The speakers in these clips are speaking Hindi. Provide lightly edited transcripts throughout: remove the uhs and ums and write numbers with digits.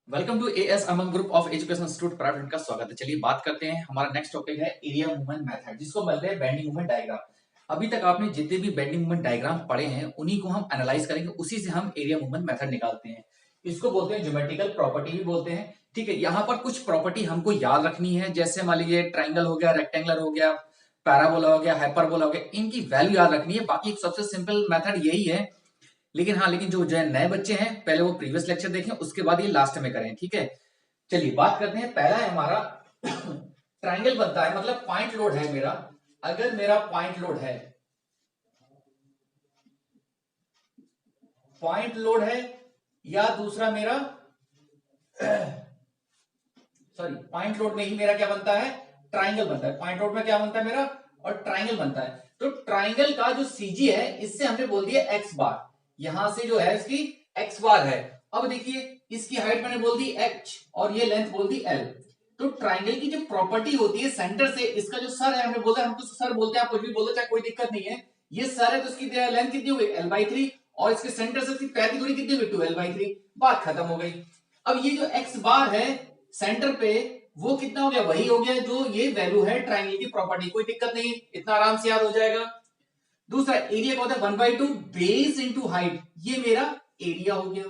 Welcome to A S Aman group of education institute private का स्वागत है। चलिए बात करते हैं। हमारा नेक्स्ट टॉपिक है एरिया मूवमेंट मेथड, जिसको बोलते हैं बेंडिंग मूवमेंट डायग्राम। अभी तक आपने जितने भी बेंडिंग मूवमेंट डायग्राम पढ़े हैं उन्हीं को हम एनालाइज करेंगे, उसी से हम एरिया मूवमेंट मेथड निकालते हैं। इसको बोलते हैं ज्योमेट्रिकल प्रॉपर्टी भी बोलते हैं। ठीक है, यहाँ पर कुछ प्रॉपर्टी हमको याद रखनी है, जैसे मान लीजिए ट्राइंगल हो गया, रेक्टेंगुलर हो गया, पैराबोला हो गया, हाइपरबोला हो गया, इनकी वैल्यू याद रखनी है। बाकी सबसे सिंपल मेथड यही है। लेकिन जो नए बच्चे हैं पहले वो प्रीवियस लेक्चर देखें, उसके बाद ये लास्ट में करें। ठीक है, चलिए बात करते हैं। पहला है हमारा ट्राइंगल बनता है, मतलब पॉइंट लोड है मेरा। अगर मेरा पॉइंट लोड है या दूसरा मेरा सॉरी, पॉइंट लोड में ही मेरा क्या बनता है, ट्राइंगल बनता है। पॉइंट लोड में क्या बनता है मेरा, और ट्राइंगल बनता है। तो ट्राइंगल का जो सीजी है, इससे हमने बोल दिया एक्स बार। यहां से जो है इसकी एक्स बार है। अब देखिए, इसकी हाइट मैंने बोल दी एच और ये लेंथ बोल दी एल। तो ट्राइंगल की जो प्रॉपर्टी होती है, सेंटर से इसका जो सर है, हमने बोला हम तो सर बोलते हैं, आप कुछ भी बोलो चाहे कोई दिक्कत नहीं है। ये सर है तो इसकी लेंथ कितनी हो गई, L/3, और इसके सेंटर से इसकी पैर की दूरी कितनी हो गई, 2L/3। बात खत्म हो गई। अब ये जो एक्स बार है सेंटर पे, वो कितना हो गया, वही हो गया जो ये वैल्यू है ट्राइंगल की प्रॉपर्टी। कोई दिक्कत नहीं, इतना आराम से याद हो जाएगा। दूसरा एरिया का होता है 1/2 बेस इंटू हाइट, ये मेरा एरिया हो गया।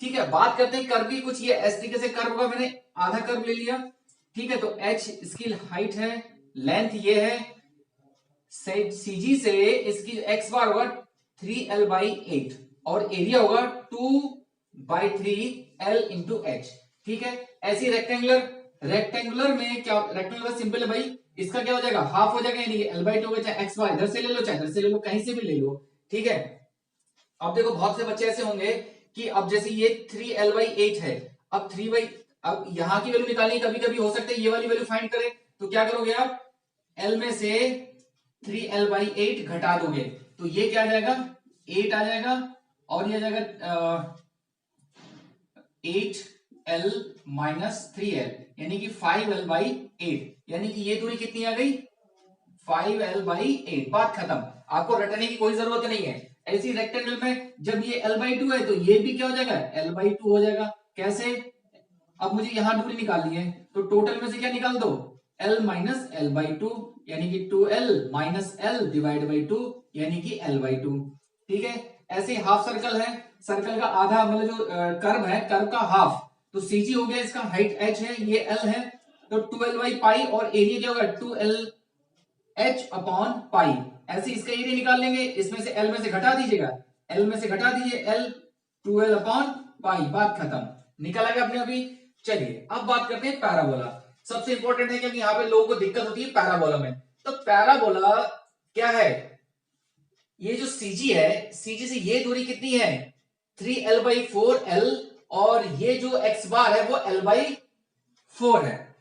ठीक है, बात करते हैं कर्व की। कुछ ये इस तरीके से कर्व होगा, मैंने आधा कर्व ले लिया। ठीक है, तो एच इसकी हाइट है, लेंथ ये है, सीजी से इसकी एक्स बार होगा 3L/8 और एरिया होगा 2/3L इंटू एच। ठीक है, ऐसी रेक्टेंगुलर में क्या, रेक्टेंगुलर सिंपल है भाई, इसका क्या हो जाएगा, हाफ हो जाएगा, यानी L/2 होगा। चाहे एक्स बार इधर से ले लो, चाहे इधर से ले लो, कहीं से भी ले लो। ठीक है, अब देखो बहुत से बच्चे ऐसे होंगे कि अब जैसे ये 3L/8 है, अब अब यहां की वैल्यू निकालनी, कभी कभी हो सकता है ये वाली वैल्यू फाइंड करें, तो क्या करोगे आप, L में से 3L/8 घटा दोगे, तो ये क्या आ जाएगा, 8 आ जाएगा, और ये आ जाएगा 8L-3L, यानी कि 5L/8, यानी कि ये दूरी कितनी आ गई, 5L/8। बात खत्म, आपको रटने की कोई जरूरत नहीं है। ऐसी रेक्टेंगल में जब ये L/2 है तो ये भी क्या हो जाएगा, L/2 हो जाएगा। कैसे, अब मुझे यहां दूरी निकालनी है, तो टोटल में से क्या निकाल दो, L माइनस L/2, यानी कि 2L minus L divide by 2, यानी कि L/2। ठीक है, ऐसे हाफ सर्कल है, सर्कल का आधा मतलब जो कर्व है, कर्व का हाफ, तो सीजी हो गया, इसका हाइट h है, ये L है, तो 2L/पाई, और एरिया क्या होगा 2LH/पाई। ऐसे इसका एरिया निकाल लेंगे, इसमें से L में से घटा दीजिएगा, L में से घटा दीजिए L, 2L/पाई। बात खत्म, निकल आएगा अपने अभी। चलिए अब बात करते हैं पैराबोला। सबसे इंपॉर्टेंट है, क्योंकि यहाँ पे लोगों को दिक्कत होती है पैराबोला में। तो पैराबोला क्या है, ये जो सीजी है, सीजी से ये दूरी कितनी है, 3L/4L, और ये जो एक्स बार है वो L/4 है।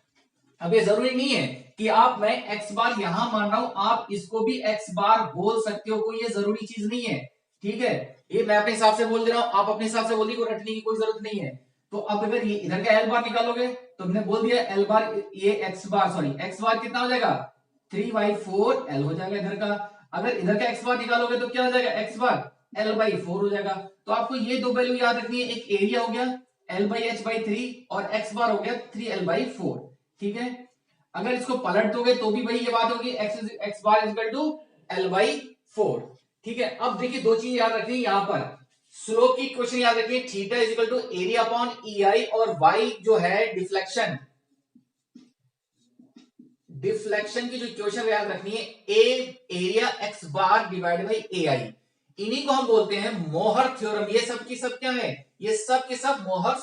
अब ये जरूरी नहीं है कि आप, मैं एक्स बार यहां मान रहा हूं, आप इसको भी एक्स बार बोल सकते हो, कोई ये जरूरी चीज नहीं है। ठीक है, ये मैं अपने हिसाब से बोल दे रहा हूं, आप अपने हिसाब से बोलिए, कोई रटने की कोई जरूरत नहीं है। तो अब अगर ये इधर का एल बार निकालोगे, तो हमने बोल दिया एल बार, ये एक्स बार, सॉरी एक्स बार कितना हो जाएगा, 3/4L हो जाएगा इधर का। अगर इधर का एक्स बार निकालोगे तो क्या हो जाएगा, एक्स बार L/4 हो जाएगा। तो आपको ये दो वैल्यू याद रखनी है, एक एरिया हो गया L/h/3 और एक्स बार हो गया 3L/4। ठीक है, अगर इसको पलट दोगे तो भी वही ये बात होगी, x bar equal to L/4। ठीक है, अब देखिए दो चीज याद रखनी है यहां पर, स्लोप की इक्वेशन याद रखिए, theta is equal to area upon EI, और y जो है डिफ्लेक्शन, डिफ्लेक्शन की जो इक्वेशन याद रखनी है, a area x bar divide by AI। इन्हीं को हम बोलते हैं मोहर थ्योरम। ये सब की सब क्या है, ये सब के सब मोहर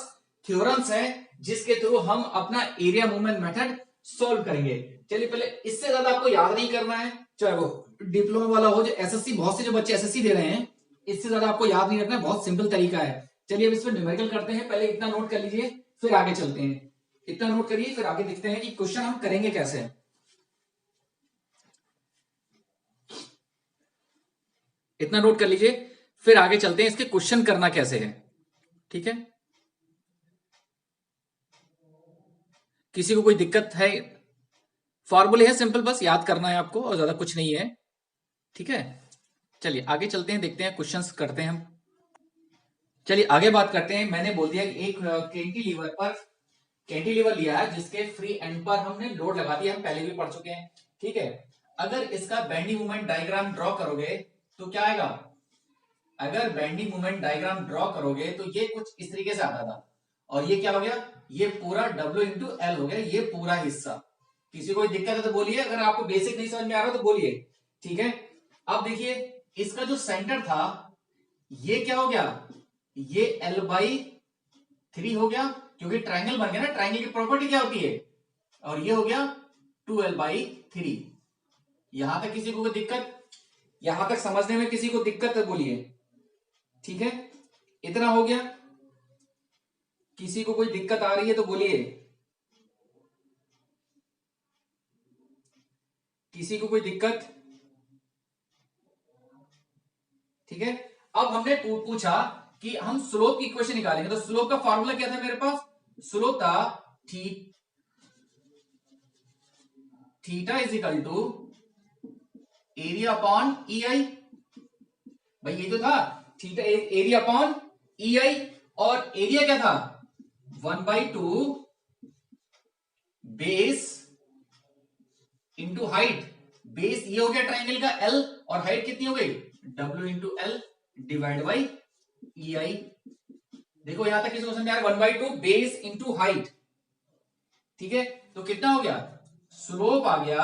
थ्योरम्स हैं, जिसके थ्रू हम अपना एरिया मूवमेंट मेथड सॉल्व करेंगे। चलिए पहले, इससे ज्यादा आपको याद नहीं करना है, चाहे वो डिप्लोमा वाला हो, जो एसएससी, बहुत से जो बच्चे एसएससी दे रहे हैं, इससे ज्यादा आपको याद नहीं रखना है, बहुत सिंपल तरीका है। चलिए अब इसमें न्यूमेरिकल करते हैं, पहले इतना नोट कर लीजिए, फिर आगे चलते हैं। इतना नोट करिए, फिर आगे देखते हैं कि क्वेश्चन हम करेंगे कैसे। इतना नोट कर लीजिए, फिर आगे चलते हैं इसके क्वेश्चन करना कैसे है। ठीक है, किसी को कोई दिक्कत है, फॉर्मूले है सिंपल, बस याद करना है आपको, और ज्यादा कुछ नहीं है। ठीक है, चलिए आगे चलते हैं, देखते हैं क्वेश्चंस करते हैं हम। चलिए आगे बात करते हैं। मैंने बोल दिया कि एक कैंटिलीवर लिया है जिसके फ्री एंड पर हमने लोड लगा दिया, हम पहले भी पढ़ चुके हैं। ठीक है, अगर इसका बेंडिंग मोमेंट डायग्राम ड्रॉ करोगे तो क्या आएगा? अगर बेंडिंग मोमेंट डायग्राम ड्रॉ करोगे तो ये कुछ इस तरीके से आता था, और ये क्या हो गया? ये पूरा W इंटू एल हो गया, ये पूरा हिस्सा। किसी को दिक्कत है तो बोलिए, अगर आपको बेसिक नहीं समझ में आ रहा तो बोलिए। ठीक है, अब देखिए इसका जो सेंटर था ये क्या हो गया? ये L/3 हो गया, क्योंकि ट्राइंगल बन गया ना। ट्राइंगल की प्रॉपर्टी क्या होती है? और ये हो गया 2L/3। यहां तक किसी को कोई दिक्कत? यहां तक समझने में किसी को दिक्कत है बोलिए। ठीक है, इतना हो गया। किसी को कोई दिक्कत आ रही है तो बोलिए। किसी को कोई दिक्कत? ठीक है, अब हमने पूछा कि हम स्लोप की इक्वेशन निकालेंगे, तो स्लोप का फॉर्मूला क्या था मेरे पास? स्लोप था theta is equal to area upon E I. भाई ये तो था theta, area upon E I, और एरिया क्या था? 1/2 बेस इंटू हाइट। बेस ये हो गया ट्राइंगल का एल, और हाइट कितनी हो गई? W into L divide by E I. देखो यहां तक किसी को समझ आ रहा है? 1/2 बेस इंटू हाइट। ठीक है, तो कितना हो गया? स्लोप आ गया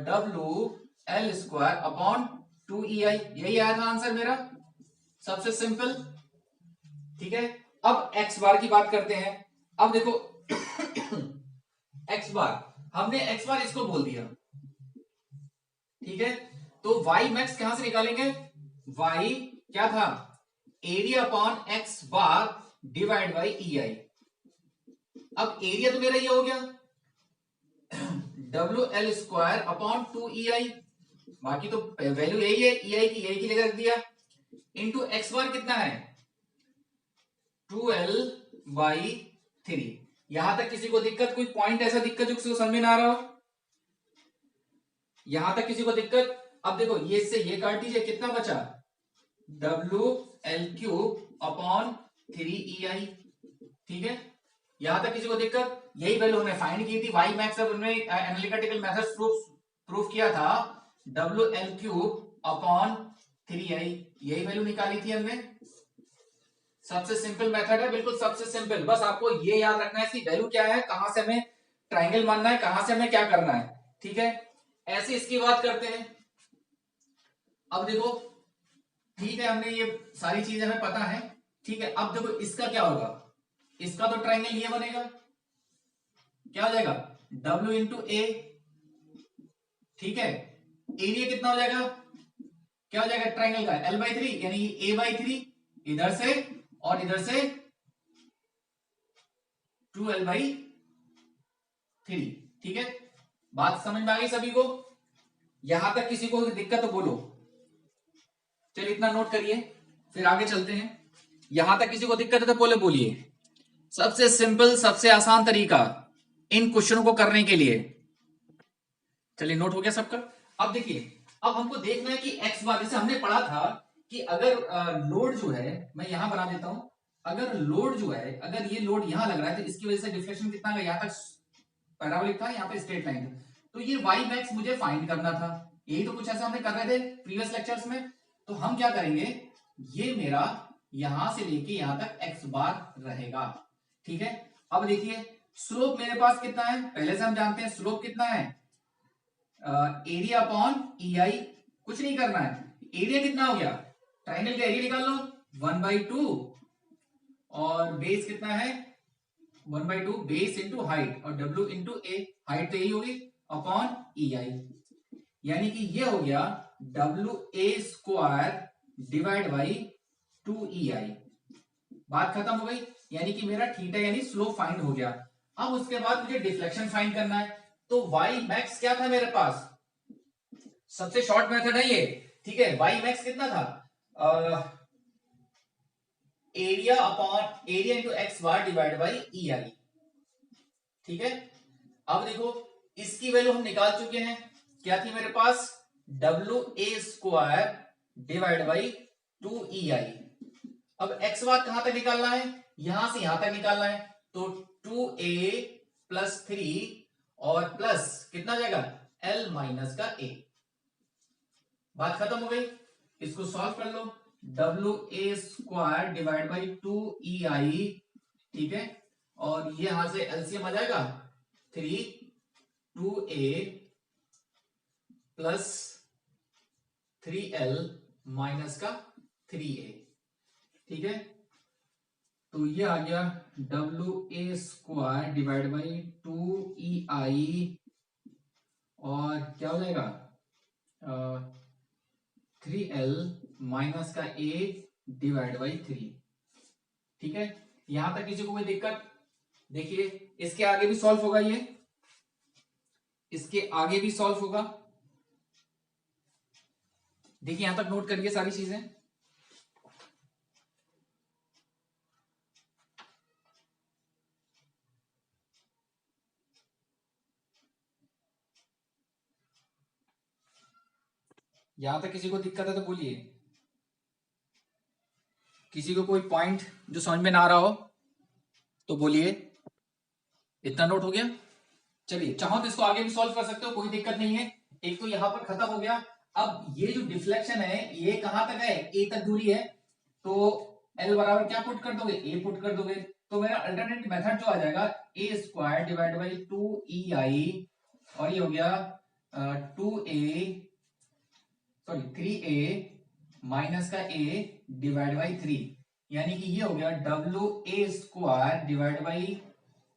W/L² अपॉन 2EI। यही आया था आंसर मेरा, सबसे सिंपल। ठीक है, अब एक्स बार की बात करते हैं। अब देखो एक्स बार, हमने एक्स बार इसको बोल दिया। ठीक है, तो वाई मैक्स कहां से निकालेंगे? वाई क्या था? Area upon x bar divide by E I. अब एरिया तो मेरा ये हो गया WL² अपॉन 2EI, बाकी तो वैल्यू यही है, EI की यही की जगह रख दिया, इंटू एक्स बार कितना है? 2L/3। यहां तक किसी को दिक्कत? कोई पॉइंट ऐसा दिक्कत जो किसी को समझ में ना आ रहा हो? यहां तक किसी को दिक्कत? अब देखो ये से ये काट दीजिए, कितना बचा? WL³ upon 3EI। ठीक है, यहां तक किसी को दिक्कत? यही वैल्यू हमने फाइंड की थी वाई मैक्स, अब हमने एनालिटिकल मेथड प्रूफ किया था। WL³ अपॉन 3i, यही वैल्यू निकाली थी हमने। सबसे सिंपल मेथड है, बिल्कुल सबसे सिंपल। बस आपको ये याद रखना है इसकी वैल्यू क्या है, कहां से हमें ट्राइंगल मानना है, कहां से हमें क्या करना है। ठीक है, ऐसे इसकी बात करते हैं। अब देखो, ठीक है, हमने ये सारी चीजें हमें पता है। ठीक है, अब देखो इसका क्या होगा? इसका तो ट्राइंगल ये बनेगा, क्या हो जाएगा? W इंटू ए। ठीक है, एरिया कितना हो जाएगा? क्या हो जाएगा ट्राइंगल का? L/3, यानी A/3 इधर से, और इधर से 2L/3। ठीक है, बात समझ में आ गई सभी को? यहां तक किसी को दिक्कत तो बोलो। चलिए इतना नोट करिए, फिर आगे चलते हैं। यहां तक किसी को दिक्कत है तो बोले, बोलिए। सबसे सिंपल, सबसे आसान तरीका इन क्वेश्चनों को करने के लिए। चलिए नोट हो गया सबका। अब देखिए, अब हमको देखना है कि एक्स बार, जैसे हमने पढ़ा था कि अगर लोड जो है, मैं यहां बना देता हूं, अगर लोड जो है, अगर ये लोड यहां लग रहा है तो इसकी वजह से डिफ्लेक्शन कितना है? यहां तक पैराबोलिक था, यहां पे स्ट्रेट लाइन था, तो ये वाई मैक्स मुझे फाइंड करना था। यही तो कुछ ऐसा हमने कर रहे थे प्रीवियस लेक्चर्स में। तो हम क्या करेंगे, ये मेरा यहां से लेके यहां तक एक्स बार रहेगा। ठीक है, अब देखिए स्लोप मेरे पास कितना है, पहले से हम जानते हैं स्लोप कितना है? एरिया अपॉन ई आई। कुछ नहीं करना है, एरिया कितना हो गया? ट्राइंगल का एरिया निकाल लो, 1/2, और बेस कितना है? 1/2 बेस इंटू हाइट, और W इंटू ए, हाइट तो यही होगी, अपॉन ई आई। यानी कि ये हो गया WA² डिवाइड बाई 2EI। बात खत्म हो गई, यानी कि मेरा थीटा यानी स्लोप फाइंड हो गया। अब उसके बाद मुझे डिफ्लेक्शन फाइंड करना है। तो वाई मैक्स क्या था मेरे पास? सबसे शॉर्ट मेथड है ये। ठीक है, वाई मैक्स कितना था? Area upon area into x bar divide by E I. ठीक है, अब देखो इसकी वैल्यू हम निकाल चुके हैं, क्या थी मेरे पास? WA² divide by 2EI। अब एक्स बार कहां तक निकालना है, यहां से यहां तक निकालना है, तो 2a प्लस 3 और प्लस कितना जाएगा l माइनस का a। बात खत्म हो गई। इसको सॉल्व कर लो, W A square divide by 2ei, ठीक है, और ये यहां से एलसीएम आ जाएगा 3 2a प्लस 3l माइनस का 3a, ठीक है। तो ये आ गया W A square divide by 2ei और क्या हो जाएगा 3l माइनस का a डिवाइड बाई 3, ठीक है। यहां तक किसी को कोई दिक्कत? देखिए इसके आगे भी सॉल्व होगा, ये इसके आगे भी सॉल्व होगा। देखिए यहां तक नोट करिए सारी चीजें। यहां तक किसी को दिक्कत है तो बोलिए, किसी को कोई पॉइंट जो समझ में ना आ रहा हो तो बोलिए। इतना नोट हो गया? चलिए चाहो तो इसको आगे भी सॉल्व कर सकते हो, कोई दिक्कत नहीं है। एक तो यहां पर खत्म हो गया। अब ये जो डिफ्लेक्शन है ये कहां तक है, ए तक दूरी है, तो एल बराबर क्या पुट कर दोगे, ए पुट कर दोगे। तो मेरा अल्टरनेट मेथड जो आ जाएगा ए स्क्वायर डिवाइड बाई 2ei और ये हो गया 3a माइनस का a डिवाइड बाई 3, यानी कि ये हो गया W A square divide by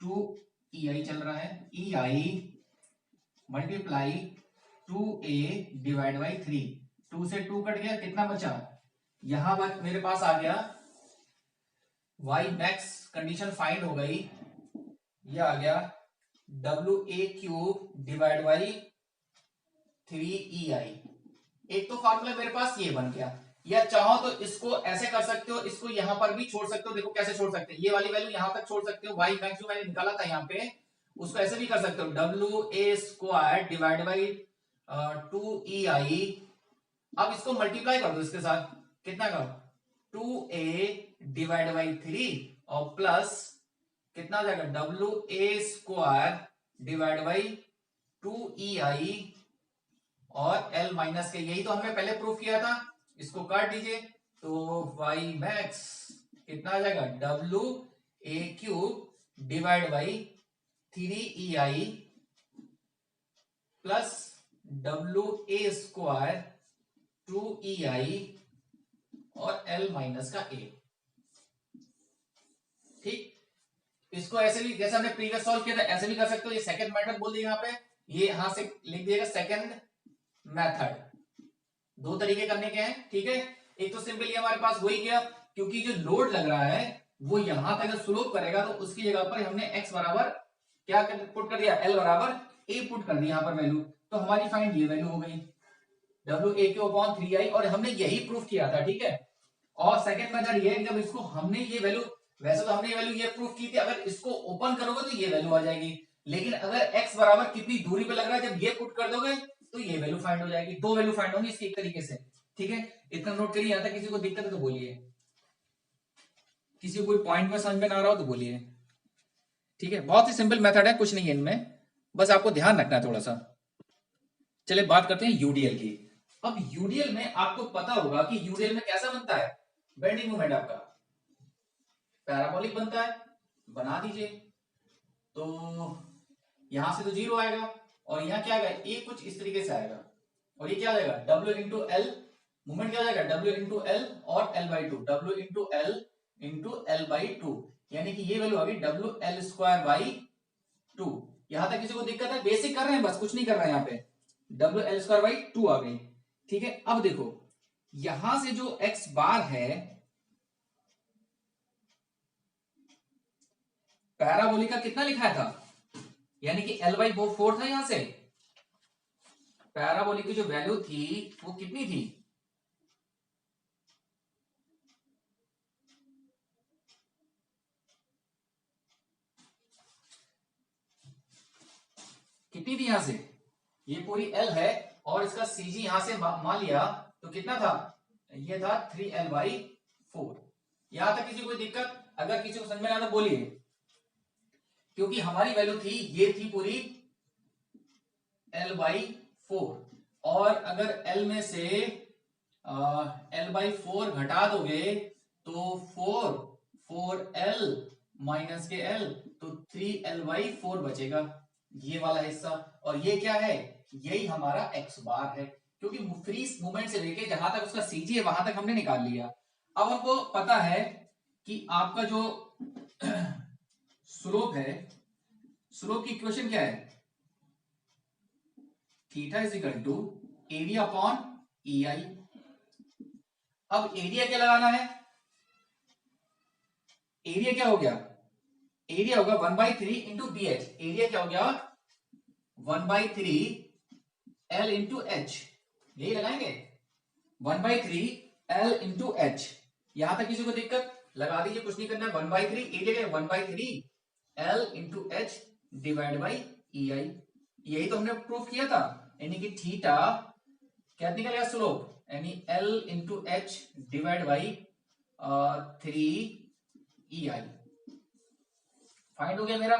2ei चल रहा है ei multiply 2a divide by 3, 2 से 2 कट गया, कितना बचा, यहां पर मेरे पास आ गया y मैक्स, कंडीशन फाइंड हो गई, ये आ गया W A cube divide by 3ei। एक तो फॉर्मूला मेरे पास ये बन गया, या चाहो तो इसको ऐसे कर सकते हो, इसको यहां पर भी छोड़ सकते हो। देखो कैसे छोड़ सकते हैं, ये वाली वैल्यू यहां तक छोड़ सकते हो, y मैक्स जो मैंने निकाला था यहाँ पे उसको ऐसे भी कर सकते हो, W A square divide by 2ei। अब इसको मल्टीप्लाई कर दो इसके साथ, कितना का 2a डिवाइड बाई 3 और प्लस कितना हो जाएगा W A square divide by 2ei और l माइनस के, यही तो हमने पहले प्रूफ किया था। इसको काट दीजिए तो y मैक्स कितना आ जाएगा W A cube divide by 3ei plus W A square 2ei और l माइनस का a, ठीक। इसको ऐसे भी जैसे हमने प्रीवियस सॉल्व किया था ऐसे भी कर सकते हो। ये सेकंड मेथड बोल दिया यहाँ पे, ये यहां से लिख दिएगा सेकंड मेथड। दो तरीके करने के हैं, ठीक है। एक तो सिंपली हमारे पास हो ही गया, क्योंकि जो लोड लग रहा है वो यहां तक स्लोप करेगा, तो उसकी जगह पर हमने x बराबर क्या पुट कर दिया, l बराबर a पुट कर दिया यहाँ पर वैल्यू, तो हमारी फाइंड ये वैल्यू हो गई W A Q upon 3i, और हमने यही प्रूफ किया था, ठीक है। और सेकंड मेथड ये, जब इसको हमने ये वैल्यू, वैसे तो हमने ये वैल्यू ये प्रूफ की थी, अगर इसको ओपन करोगे तो ये वैल्यू आ जाएगी, लेकिन अगर x बराबर कितनी दूरी पे लग रहा है जब ये पुट कर दोगे तो ये वैल्यू फाइंड हो जाएगी। दो वैल्यू फाइंड होंगी इसकी एक तरीके से, ठीक है। इतना नोट करिए। यहां तक किसी को दिक्कत है तो बोलिए, किसी को कोई पॉइंट में समझ में ना आ रहा हो तो बोलिए, ठीक है। बहुत ही सिंपल मेथड है, कुछ नहीं है इनमें, बस आपको ध्यान रखना है थोड़ा सा। चलिए बात करते हैं यूडीएल की। अब यूडीएल में आपको पता होगा कि यूडीएल में कैसा बनता है बेंडिंग मोमेंट, आपका पैराबोलिक बनता है, बना दीजिए। तो यहां से तो 0 आएगा और यहाँ क्या आएगा, ए कुछ इस तरीके से आएगा, और ये क्या आएगा डब्ल्यू इंटू एल, मूवमेंट क्या हो जाएगा डब्ल्यू इंटू एल और L by two, W into L by two, यानी कि ये वैल्यू आ गई डब्ल्यू एल स्क्वायर बाई 2। यहां तक किसी को दिक्कत है? बेसिक कर रहे हैं, बस कुछ नहीं कर रहे हैं यहाँ पे, डब्ल्यू एल स्क्वायर बाई 2 आ गई, ठीक है। अब देखो यहां से जो एक्स बार है पैराबोलिक का कितना लिखा था, यानी कि एल बाई 4 था, यहां से पैराबोलिक की जो वैल्यू थी वो कितनी थी, कितनी थी यहां से, ये पूरी एल है और इसका सीजी यहां से मान लिया तो कितना था, ये था 3l बाई 4, यहां तक किसी को कोई दिक्कत? अगर किसी को समझ में ना तो बोलिए, क्योंकि हमारी वैल्यू थी, ये थी पूरी L/4, और अगर L में से L/4 घटा दोगे तो 4L माइनस के L, तो 3L/4 बचेगा, ये वाला हिस्सा। और ये क्या है? यही हमारा x बार है, क्योंकि फ्री मूवमेंट से लेके जहां तक उसका सीजी है वहां तक हमने निकाल लिया। अब हमको पता है कि आपका जो स्लोप है, स्लोप की इक्वेशन क्या है? Theta is equal to area upon EI। अब एरिया क्या लगाना है? एरिया क्या हो गया? एरिया होगा 1/3 इंटू BH। एरिया क्या हो गया? 1/3 L इंटू H। यही लगाएंगे, 1/3 L इंटू H। यहां तक किसी को दिक्कत? लगा दीजिए, कुछ नहीं करना है। 1/3 एरिया क्या है? 1/3 L into H divide by EI। यही तो हमने प्रूफ किया था, यानी कि थीटा क्या निकलेगा? स्लोप, यानी L into H divide by 3EI। Find हो गया मेरा,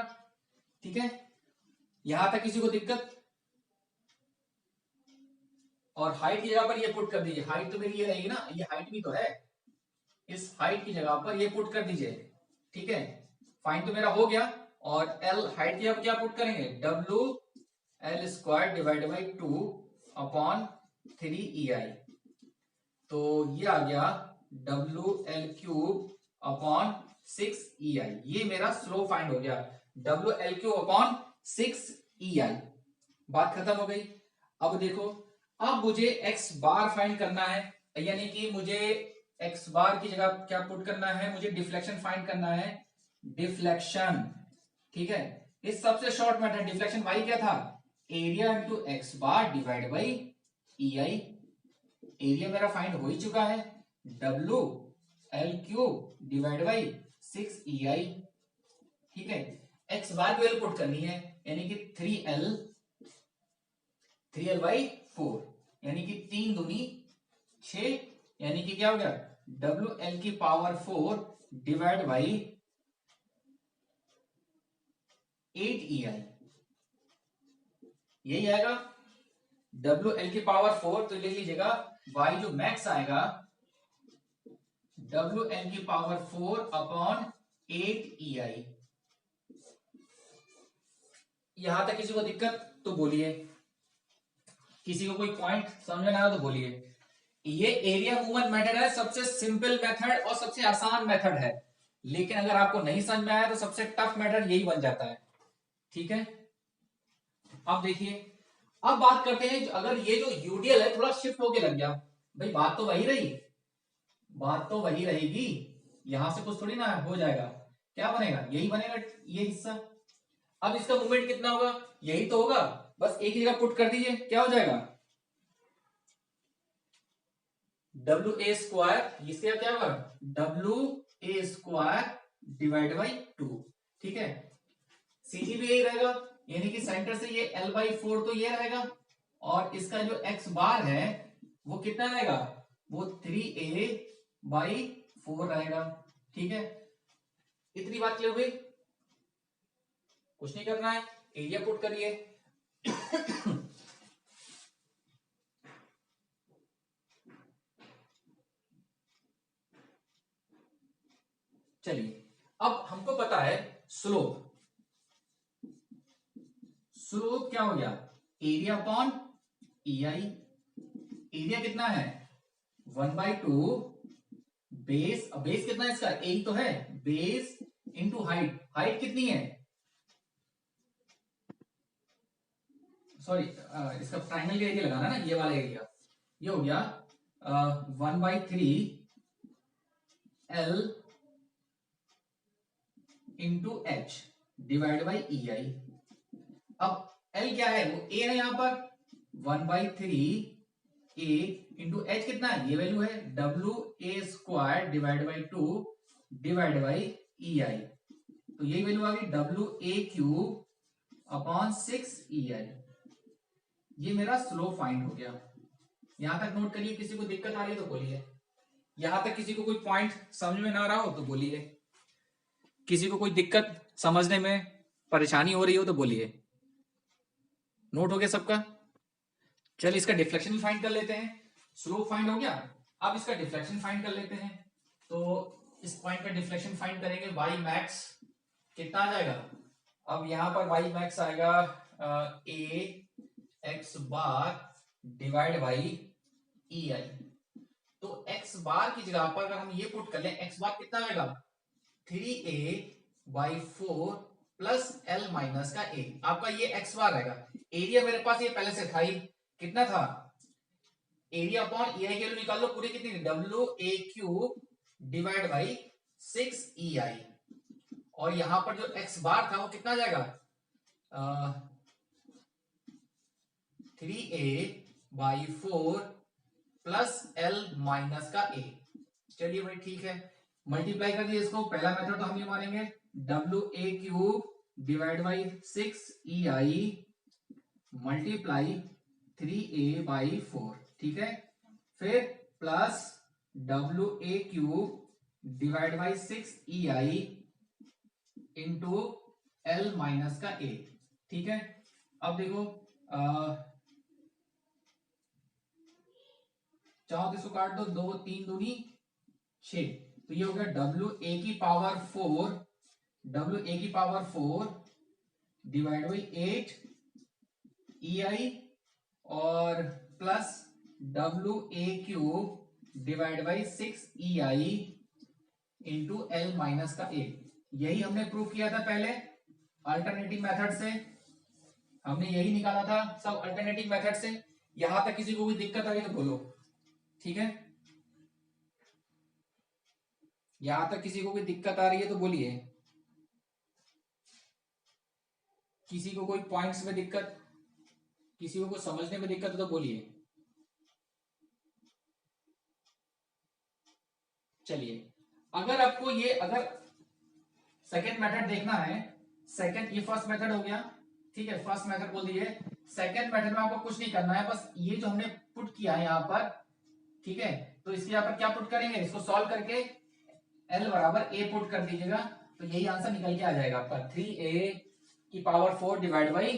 ठीक है? यहां तक किसी को दिक्कत? और हाइट की जगह पर ये पुट कर दीजिए, हाइट तो मेरी ये रहेगी ना, ये हाइट भी तो है, इस हाइट की जगह पर ये पुट कर दीजिए, ठीक है? फाइंड तो मेरा हो गया। और L हाइट की जगह क्या पुट करेंगे? WL² divide by 2 upon 3EI। तो ये आ गया WL³ अपॉन 6EI। ये मेरा स्लो फाइंड हो गया, WL³ अपॉन 6EI। बात खत्म हो गई। अब देखो, अब मुझे x बार फाइंड करना है, यानी कि मुझे x बार की जगह क्या पुट करना है? मुझे डिफ्लेक्शन फाइंड करना है, डिफ्लेक्शन, ठीक है? इस सबसे शॉर्ट मेथड डिफ्लेक्शन y क्या था? Area into x bar divide by EI। Area मेरा फाइंड हो ही चुका है, WL³ डिवाइड बाई 6EI, ठीक है? x बार की वैल्यू पुट करनी है, यानी कि 3L/4, यानी कि 3 दूनी 6, यानी कि क्या हो गया? WL⁴ divide by 8EI। यही आएगा WL⁴। तो लिख लीजिएगा y जो मैक्स आएगा WL⁴ अपॉन 8EI। यहां तक किसी को दिक्कत तो बोलिए, किसी को कोई पॉइंट समझ में आया तो बोलिए। ये एरिया मूवमेंट मेथड है, सबसे सिंपल मेथड और सबसे आसान मेथड है, लेकिन अगर आपको नहीं समझ में आया तो सबसे टफ मेथड यही बन जाता है, ठीक है? अब देखिए, अब बात करते हैं, अगर ये जो यूडीएल है थोड़ा शिफ्ट होके लग गया, भाई बात तो वही रही, बात तो वही रहेगी, यहां से कुछ थोड़ी ना हो जाएगा, क्या बनेगा? यही बनेगा, ये हिस्सा। अब इसका मूवमेंट कितना होगा? यही तो होगा, बस एक ही जगह पुट कर दीजिए, क्या हो जाएगा? WA², इसका क्या होगा? WA² डिवाइड बाई 2, ठीक है? सीजी भी यही रहेगा, यानी कि सेंटर से ये L/4 तो ये रहेगा, और इसका जो x बार है वो कितना रहेगा? वो 3A/4 रहेगा, ठीक है? इतनी बात क्लियर हुई? कुछ नहीं करना है, एरिया पुट करिए। चलिए, अब हमको पता है स्लोप, स्लोप क्या हो गया? Area upon EI। एरिया कितना है? 1/2 बेस, बेस कितना है इसका? ए तो है, बेस इंटू हाइट। हाइट कितनी है? सॉरी, इसका ट्राइंगल का एरिया लगाना ना, ये वाला एरिया, ये हो गया 1/3 L into H divide by EI। अब L क्या है? वो A है, यहां पर 1/3 A इंटू H कितना है? ये वैल्यू है WA² divide by 2 divide by EI। तो यही वैल्यू आ गई WA³ अपॉन 6EI। ये मेरा स्लोप फाइंड हो गया। यहां तक नोट करिए, किसी को दिक्कत आ रही है तो बोलिए। यहां तक किसी को कोई पॉइंट समझ में ना आ रहा हो तो बोलिए, किसी को कोई दिक्कत समझने में परेशानी हो रही हो तो बोलिए। नोट हो गया सबका? चलिए इसका डिफ्लेक्शन भी फाइंड कर लेते हैं। स्लोप फाइंड हो गया, अब इसका डिफ्लेक्शन फाइंड कर लेते हैं। तो इस पॉइंट का डिफ्लेक्शन फाइंड करेंगे, वाई मैक्स कितना आ जाएगा? अब यहां पर वाई मैक्स आएगा ए x bar divide by E आई। तो एक्स बार की जगह पर अगर हम ये पुट कर लें, एक्स बार कितना आएगा? 3a/4 प्लस एल माइनस का ए। आपका ये एक्स बार आएगा। एरिया मेरे पास ये पहले से था ही, कितना था? एरिया अपॉन ई आई की वैल्यू निकाल लो, पूरी कितनी थी? W A cube divide by 6 ei। और यहां पर जो एक्स बार था वो कितना आ जाएगा? 3a/4 प्लस एल माइनस का ए। चलिए भाई ठीक है, मल्टीप्लाई कर दिए इसको। पहला मेथड तो हम ये मानेंगे, W A cube divide by 6 ei multiply 3a/4, ठीक है। फिर plus W A cube divide by 6 ei into L minus का ए, ठीक है। अब देखो चाहो तो इसको काट दो, 2 3 दूनी 6, तो ये हो गया डब्ल्यू ए की पावर 4, डब्ल्यू ए की पावर 4 डिवाइड बाई 8 ei और plus W A cube divide by 6 ei into L minus का ए। यही हमने प्रूव किया था पहले अल्टरनेटिव मेथड से, हमने यही निकाला था सब अल्टरनेटिव मेथड से। यहां तक किसी को कोई दिक्कत आ रही तो बोलो, ठीक है। यहां तक किसी को कोई दिक्कत आ रही है तो बोलिए, किसी को कोई पॉइंट्स में दिक्कत, किसी को कुछ समझने में दिक्कत हो तो बोलिए। चलिए अगर आपको ये, अगर सेकेंड मेथड देखना है, सेकेंड, ये फर्स्ट मेथड हो गया, ठीक है, फर्स्ट मेथड बोल दीजिए। सेकेंड मेथड में आपको कुछ नहीं करना है, बस ये जो हमने पुट किया है यहाँ पर, ठीक है, तो इसके यहाँ पर क्या पुट करेंगे, इसको सॉल्व करके एल बराबर ए पुट कर दीजिएगा, तो यही आंसर निकल के आ जाएगा आपका 3a की पावर 4 डिवाइड बाई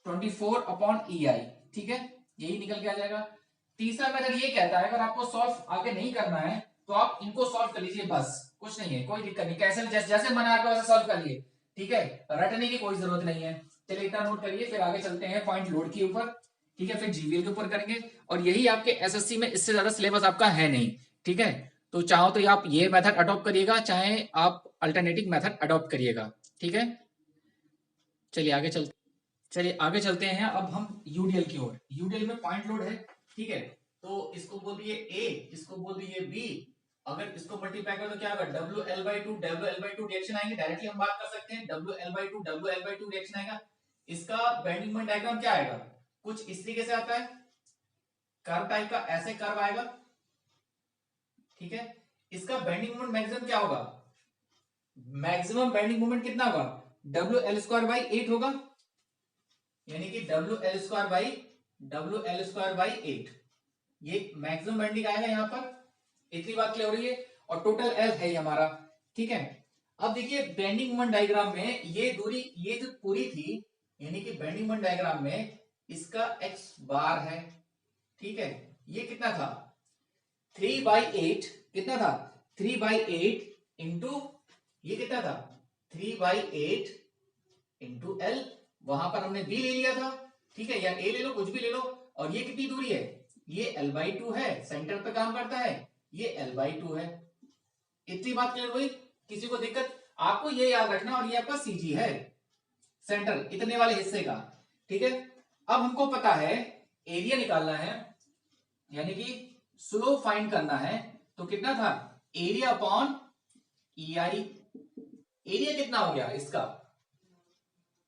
24/ei, ठीक है, यही निकल के आ जाएगा। तीसरा मेथड ये कहता है अगर आपको सॉल्व आगे नहीं करना है तो आप इनको सॉल्व कर लीजिए, बस कुछ नहीं है, कोई दिक्कत नहीं, कैसे जैसे मन आपका वैसे सॉल्व कर लिए, ठीक है, रटने की कोई जरूरत नहीं है। चलिए इतना नोट करिए, फिर आगे चलते हैं पॉइंट लोड के ऊपर, ठीक है, फिर जीवीएल के ऊपर करेंगे। और यही आपके एसएससी में इससे ज्यादा सिलेबस आपका है नहीं, ठीक है। तो चाहो तो आप ये मेथड अडॉप्ट करिएगा, चाहे आप अल्टरनेटिव मेथड अडॉप्ट करिएगा, ठीक है। चलिए आगे चलते, चलिए आगे चलते हैं अब हम यूडीएल की ओर। यूडीएल में पॉइंट लोड है, ठीक है, तो इसको बोल दिए ए, इसको बोल दिए बी। अगर इसको मल्टीप्लाई करो तो क्या होगा? W L by two reaction आएंगे, डायरेक्टली हम बात कर सकते हैं, W L by two reaction आएगा। इसका बेंडिंग मोमेंट डायग्राम क्या आएगा? कुछ इस तरीके से आता है, कर्व टाइप का, ऐसे कर्व आएगा, ठीक है। इसका बेंडिंग मोमेंट मैक्सिमम क्या होगा? मैक्सिमम बेंडिंग मोमेंट कितना होगा? डब्ल्यू एल स्क्वायर बाई 8 होगा, यानी कि डब्ल्यू एल स्क्वायर बाई 8, ये मैक्सिमम बेंडिंग आएगा यहां पर। इतनी बात क्लियर हो रही है? और टोटल एल है हमारा, ठीक है। अब देखिए बेंडिंग मोमेंट डायग्राम में ये दूरी, ये जो पूरी थी, यानी कि बेंडिंग मोमेंट डायग्राम में इसका एक्स बार है, ठीक है, ये कितना था? 3/8, कितना था? 3/8 इंटू, ये कितना था? 3/8 इंटू एल, वहां पर हमने बी ले लिया था, ठीक है, या ए ले लो, कुछ भी ले लो। और ये कितनी दूरी है? ये l/2 है, सेंटर पे काम करता है, ये l/2 है। इतनी बात क्लियर हुई? किसी को दिक्कत? आपको ये याद रखना, और ये आपका सीजी है, सेंटर इतने वाले हिस्से का, ठीक है। अब हमको पता है एरिया निकालना है, यानी कि स्लोप फाइंड करना है, तो कितना था? एरिया अपॉन ई आई। एरिया कितना हो गया इसका?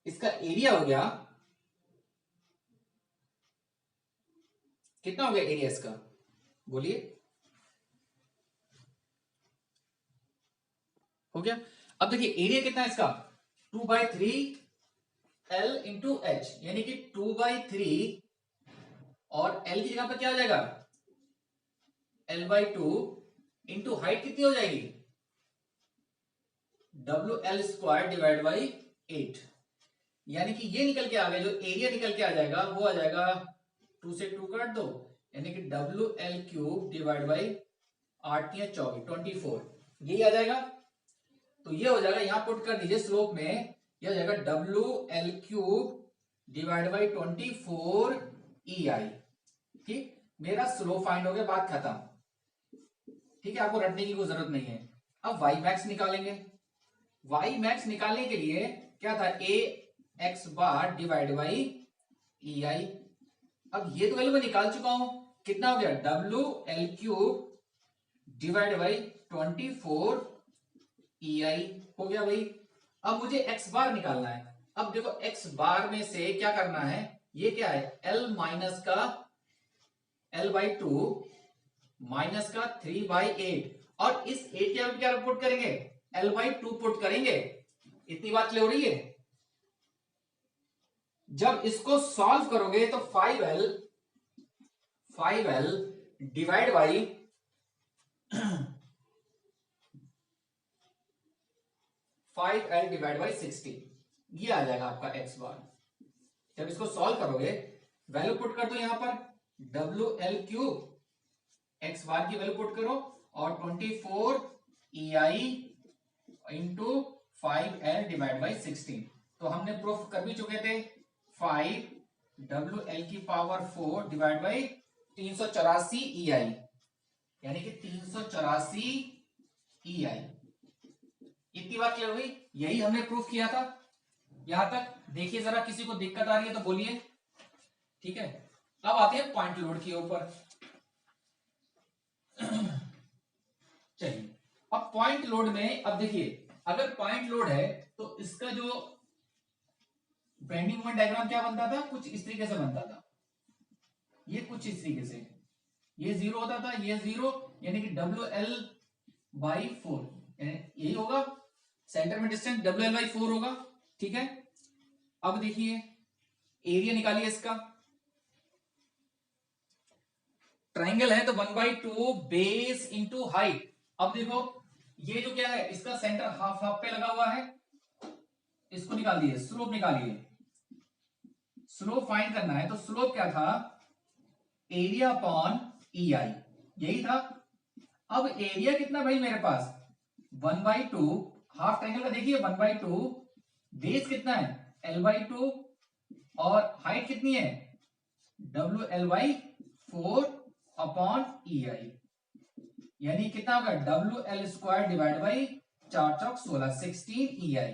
इसका एरिया हो गया, कितना हो गया एरिया इसका? बोलिए, हो गया। अब देखिए एरिया कितना है इसका? 2/3 एल इंटू एच, यानी कि 2/3, और एल की जगह पर क्या आ जाएगा? L/2 इंटू हाइट कितनी हो जाएगी, WL² डिवाइड बाई 8, यानी कि ये निकल के आ गया, जो एरिया निकल के आ जाएगा वो आ जाएगा 2 से 2 काट दो, यानी कि WL³ डिवाइड बाई 8 या 24 यही आ जाएगा। तो ये हो जाएगा, यहां पुट कर दीजिए स्लोप में, ये हो जाएगा WL³ डिवाइड बाई 24 EI। ठीक, मेरा स्लोप फाइंड हो गया, बात खत्म। ठीक है, आपको रटने की कोई जरूरत नहीं है। अब वाई मैक्स निकालेंगे। वाई मैक्स निकालने के लिए क्या था, AX डिवाइड बाई EI। अब ये तो वैल्यू मैं निकाल चुका हूं, कितना हो गया, WL³ डिवाइड बाई 24 EI हो गया भाई। अब मुझे X निकालना है। अब देखो X में से क्या करना है, ये क्या है, L माइनस का L/2 माइनस का 3/8, और इस 8 के क्या पुट करेंगे, L/2 पुट करेंगे। इतनी बात क्लियर हो रही है। जब इसको सॉल्व करोगे तो 5L divide by 5L divide by 16, ये आ जाएगा आपका X। जब इसको सॉल्व करोगे, वैल्यू पुट कर दो यहां पर, WL³ X की वैल्यू पुट करो, और 24 EI into 5L divide by 16। तो हमने प्रूफ कर भी चुके थे, 5WL⁴ डिवाइड बाई 384 EI, यानी कि 384 EI। इतनी बात क्लियर हुई, यही हमने प्रूफ किया था। यहां तक देखिए, जरा किसी को दिक्कत आ रही है तो बोलिए। ठीक है, अब आते हैं पॉइंट लोड के ऊपर। चलिए, अब पॉइंट लोड में, अब देखिए अगर पॉइंट लोड है तो इसका जो बेंडिंग मोमेंट डायग्राम क्या बनता था, कुछ इस तरीके से बनता था, ये कुछ इस तरीके से, ये 0 होता था, ये 0, यानी कि WL/4 यही होगा, सेंटर में डिस्टेंस WL/4 होगा। ठीक है, अब देखिए एरिया निकालिए इसका, ट्राइंगल है तो 1/2 बेस इंटू हाइट। अब देखो ये जो क्या है, इसका सेंटर हाफ हाफ पे लगा हुआ है, इसको निकाल दिए, स्लोप निकालिए। स्लोप फाइंड करना है तो स्लोप क्या था, एरिया अपॉन EI, यही था। अब एरिया कितना भाई मेरे पास, 1/2, हाफ ट्राइंगल का देखिए 1/2, बेस कितना है L/2, और हाइट कितनी है WL/4 अपॉन EI, यानी कितना होगा WL² divide by 4 Chowk 16, 16 EI,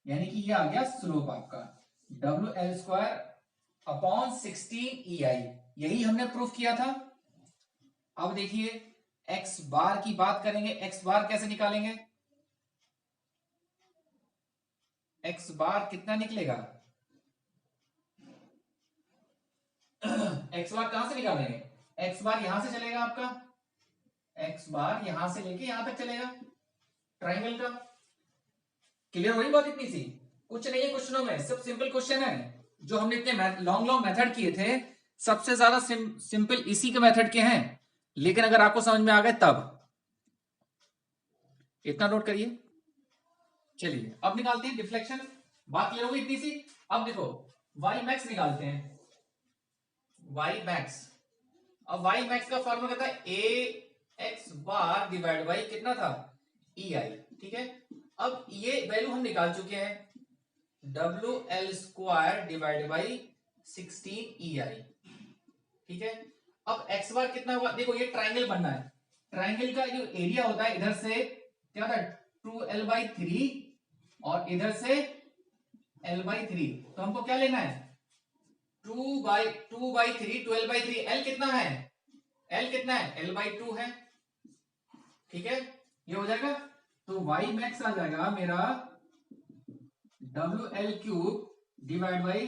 यानी कि ये आ गया स्लोप आपका WL² अपॉन 16 EI। यही हमने प्रूफ किया था। अब देखिए X बार की बात करेंगे, X बार कैसे निकालेंगे, X बार कितना निकलेगा, X बार कहां से निकालेंगे, X बार यहां से चलेगा आपका, X बार यहां से लेके यहां तक चलेगा ट्राइंगल का। क्लियर हुई बात, इतनी सी, कुछ नहीं है क्वेश्चनों में, सब सिंपल क्वेश्चन है। जो हमने इतने लॉन्ग लॉन्ग मेथड किए थे, सबसे ज्यादा सिंपल इसी के मेथड के हैं, लेकिन अगर आपको समझ में आ गए तब। इतना नोट करिए। चलिए अब निकालते हैं डिफ्लेक्शन, बात क्लियर होगी इतनी सी। अब देखो वाई मैक्स निकालते हैं, वाई मैक्स। अब वाई मैक्स का फॉर्मूला कहता है AX डिवाइड बाई कितना था EI। ठीक है, अब ये वैल्यू हम निकाल चुके हैं, WL² डिवाइड बाई 16 EI। ठीक है, अब X बार कितना हुआ, देखो ये ट्राइंगल बनना है, ट्राइंगल का जो एरिया होता है, इधर से क्या होता है 2L/3 और इधर से L/3, तो हमको क्या लेना है 2/3, 12/3, L कितना है, L कितना है L/2 है। ठीक है, ये हो जाएगा, तो Y मैक्स आ जाएगा मेरा WL³ डिवाइड बाई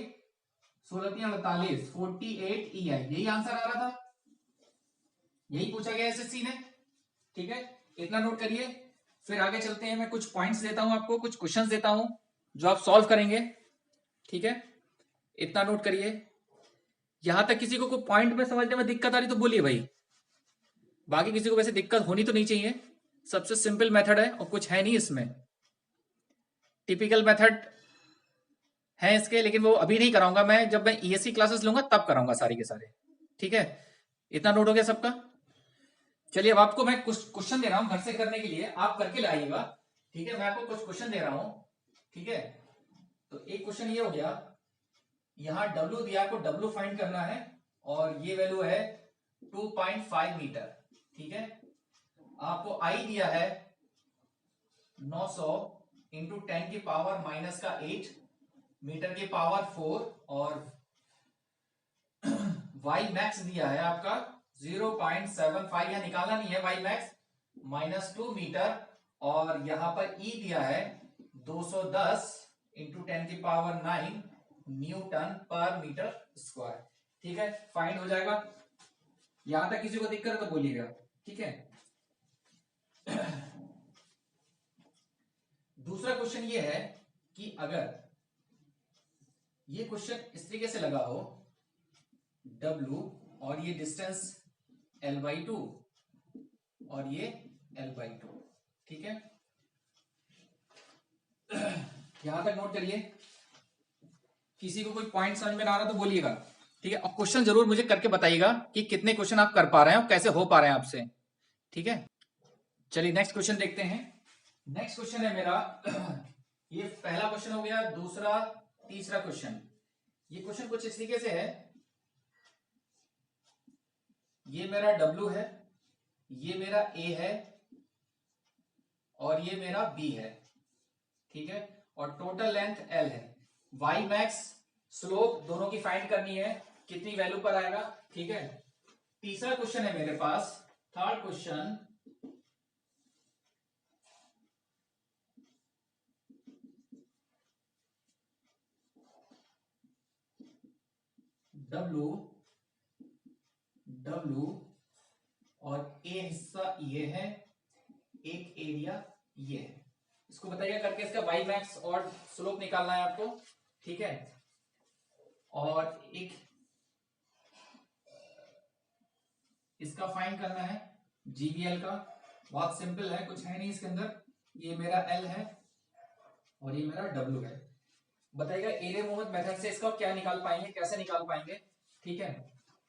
16×3 48, 48 EI, यही आंसर आ रहा था, यही पूछा गया SSC ने। ठीक है, इतना नोट करिए, फिर आगे चलते हैं। मैं कुछ पॉइंट्स देता हूं आपको, कुछ क्वेश्चंस देता हूं जो आप सॉल्व करेंगे। ठीक है, इतना नोट करिए। यहां तक किसी को कोई पॉइंट में समझने में दिक्कत आ रही तो बोलिए भाई। बाकी किसी को वैसे दिक्कत होनी तो नहीं चाहिए, सबसे सिंपल मेथड है और कुछ है नहीं इसमें। टिपिकल मेथड है इसके, लेकिन वो अभी नहीं कराऊंगा मैं, जब मैं ईएससी क्लासेस लूंगा तब कराऊंगा सारी के सारे। ठीक है, इतना नोट हो गया सबका। चलिए अब आपको मैं कुछ क्वेश्चन दे रहा हूं घर से करने के लिए, आप करके लाइएगा। ठीक है, मैं आपको कुछ क्वेश्चन दे रहा हूं। ठीक है, तो एक क्वेश्चन ये हो गया, यहां W दिया, आपको W फाइंड करना है और ये वैल्यू है 2.5 मीटर। ठीक है, आपको I दिया है 900 इंटू 10 की पावर माइनस का 8 मीटर की पावर 4, और Y मैक्स दिया है आपका 0.75, यहां निकालना नहीं है, Y मैक्स -2 मीटर, और यहां पर E दिया है 210 इंटू 10 की पावर 9 न्यूटन पर मीटर स्क्वायर। ठीक है, फाइंड हो जाएगा। यहां तक किसी को दिक्कत है तो बोलिएगा। ठीक है, दूसरा क्वेश्चन ये है कि अगर ये क्वेश्चन इस तरीके से लगा हो, W और ये डिस्टेंस L/2 और ये L/2। ठीक है, यहां तक नोट करिए। किसी को कोई पॉइंट समझ में ना आ रहा तो बोलिएगा। ठीक है, और क्वेश्चन जरूर मुझे करके बताइएगा कि कितने क्वेश्चन आप कर पा रहे हैं और कैसे हो पा रहे हैं आपसे। ठीक है, चलिए नेक्स्ट क्वेश्चन देखते हैं। नेक्स्ट क्वेश्चन है मेरा ये पहला क्वेश्चन हो गया, दूसरा तीसरा क्वेश्चन। ये क्वेश्चन कुछ इस तरीके से है, ये मेरा W है, ये मेरा A है और ये मेरा B है। ठीक है, और टोटल लेंथ L है। Y मैक्स स्लोप दोनों की फाइंड करनी है, कितनी वैल्यू पर आएगा। ठीक है, तीसरा क्वेश्चन है मेरे पास, थर्ड क्वेश्चन, W और A हिस्सा ये है, एक एरिया ये है। इसको बताइए करके, इसका Y मैक्स और स्लोप निकालना है आपको। ठीक है, और एक इसका फाइंड करना है GBL का। बहुत सिंपल है, कुछ है नहीं इसके अंदर। ये मेरा L है और ये मेरा W है। बताइएगा एरिया मूवमेंट मेथड से इसका क्या निकाल पाएंगे, कैसे निकाल पाएंगे। ठीक है,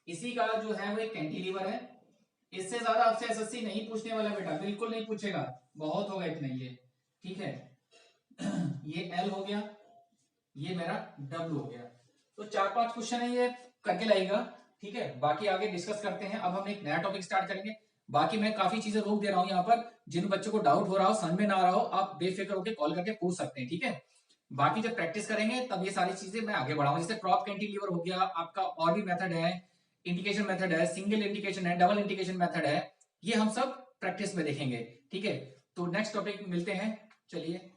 इसी का जो है वो एक कैंटिलीवर है। इससे ज्यादा आपसे एसएससी नहीं पूछने वाला बेटा, बिल्कुल नहीं पूछेगा, बहुत होगा इतना ये। ठीक है, ये L हो गया, ये मेरा W हो गया। तो 4-5 क्वेश्चन है ये, करके लाएगा। ठीक है, बाकी आगे डिस्कस करते हैं। अब हम एक नया टॉपिक स्टार्ट करेंगे। बाकी मैं काफी चीजें रोक दे रहा हूं यहाँ पर, जिन बच्चों को डाउट हो रहा हो, समझ में ना आ रहा हो, आप बेफिक्र होकर कॉल करके पूछ सकते हैं। ठीक है, बाकी जब प्रैक्टिस करेंगे तब ये सारी चीजें मैं आगे बढ़ाऊंगा। जैसे क्रॉप कैंटिलीवर हो गया आपका, और भी मेथड है, इंडिकेशन मेथड है, सिंगल इंडिकेशन है, डबल इंडिकेशन मेथड है, ये हम सब प्रैक्टिस में देखेंगे। ठीक है, तो नेक्स्ट टॉपिक मिलते हैं। चलिए